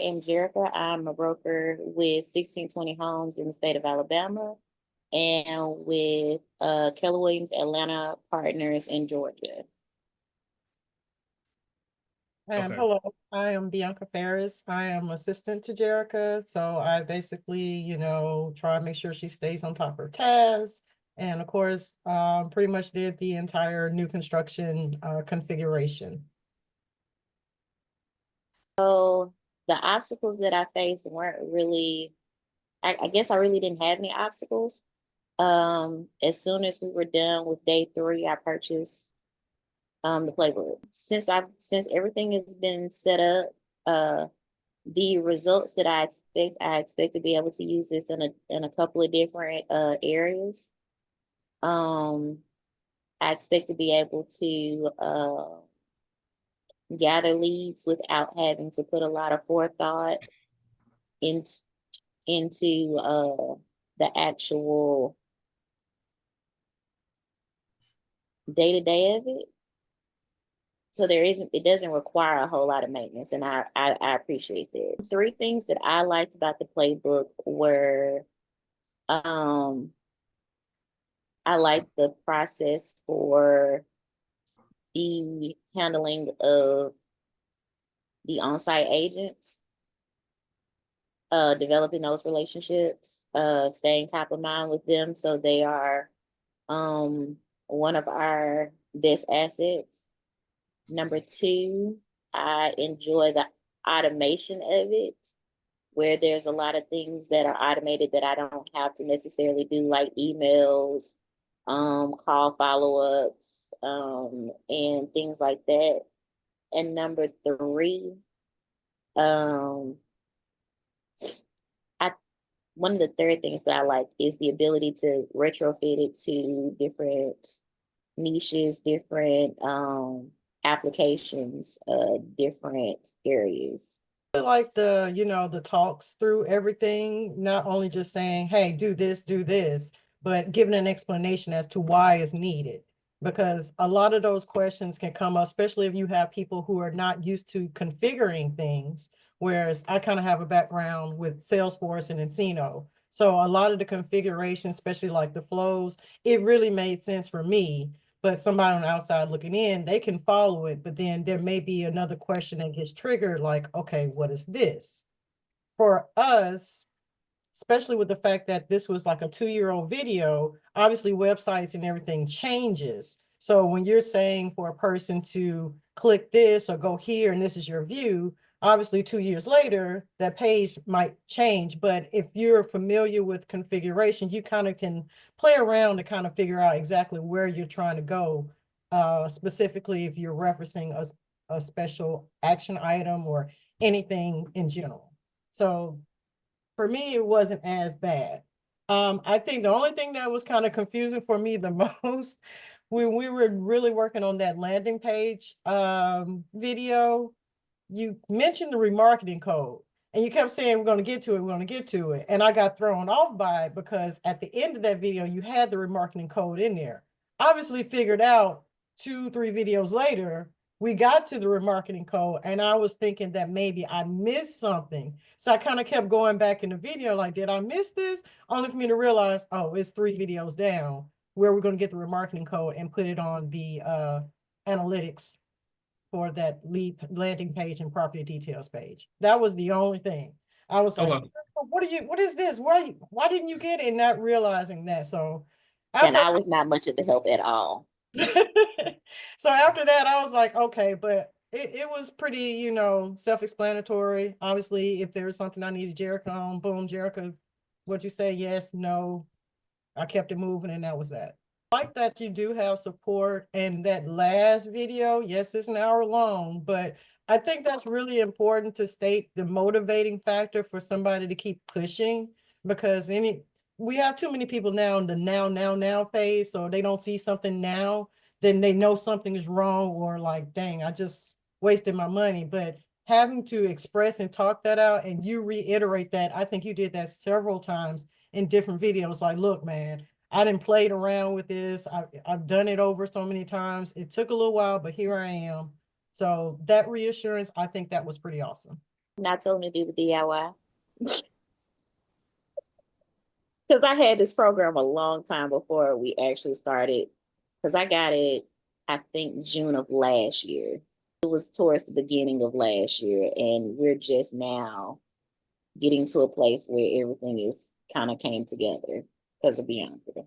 am Jerica. I'm a broker with 1620 Homes in the state of Alabama and with Keller Williams Atlanta Partners in Georgia. Okay. Hello, I am Bianca Ferris. I am assistant to Jerica. So I basically, try to make sure she stays on top of her tasks. And of course, pretty much did the entire new construction configuration. So the obstacles that I faced weren't really, I guess I really didn't have any obstacles. As soon as we were done with day 3, I purchased the playbook. Since everything has been set up, the results that I expect to be able to use this in a couple of different areas. I expect to be able to gather leads without having to put a lot of forethought in, into the actual day-to-day of it. So it doesn't require a whole lot of maintenance, and I appreciate that. 3 things that I liked about the playbook were I like the process for the handling of the on-site agents, developing those relationships, staying top of mind with them so they are one of our best assets. Number 2, I enjoy the automation of it, where there's a lot of things that are automated that I don't have to necessarily do, like emails, call follow-ups, and things like that. And number 3, I one of the third things that I like is the ability to retrofit it to different niches, different applications, different areas. I like the talks through everything, not only just saying, hey, do this, but giving an explanation as to why it's needed. Because a lot of those questions can come up, especially if you have people who are not used to configuring things. Whereas I kind of have a background with Salesforce and Encino. So a lot of the configuration, especially like the flows, it really made sense for me. But somebody on the outside looking in, they can follow it. But then there may be another question that gets triggered, like, okay, what is this? For us, especially with the fact that this was like a 2-year-old video, obviously websites and everything changes. So when you're saying for a person to click this or go here and this is your view, obviously 2 years later, that page might change. But if you're familiar with configuration, you kind of can play around to kind of figure out exactly where you're trying to go, specifically if you're referencing a special action item or anything in general. So for me, it wasn't as bad. I think the only thing that was kind of confusing for me the most when we were really working on that landing page video, you mentioned the remarketing code and you kept saying, we're going to get to it, we're going to get to it. And I got thrown off by it because at the end of that video, you had the remarketing code in there. Obviously figured out 2, 3 videos later, we got to the remarketing code and I was thinking that maybe I missed something. So I kind of kept going back in the video like, did I miss this? Only for me to realize, oh, it's 3 videos down where we're going to get the remarketing code and put it on the analytics for that landing page and property details page. That was the only thing. I was like, Okay. what is this? Why didn't you get it? Not realizing that. So And after I was not much of a help at all. so after that, I was like, okay, but it was pretty, self-explanatory. Obviously, if there was something I needed Jerica on, boom, Jerica, what'd you say? Yes, no. I kept it moving, and that was that. I like that you do have support, and that last video, yes, it's an hour long, but I think that's really important to state the motivating factor for somebody to keep pushing, because we have too many people now in the now phase, so they don't see something now, then they know something is wrong, or like, dang, I just wasted my money. But having to express and talk that out, and you reiterate that, I think you did that several times in different videos. Like, look, man, I didn't played around with this. I've done it over so many times. It took a little while, but here I am. So that reassurance, I think that was pretty awesome. Not telling me to do the DIY. Because I had this program a long time before we actually started. Because I got it, I think, June of last year. It was towards the beginning of last year, and we're just now getting to a place where everything is kind of came together because of Bianca.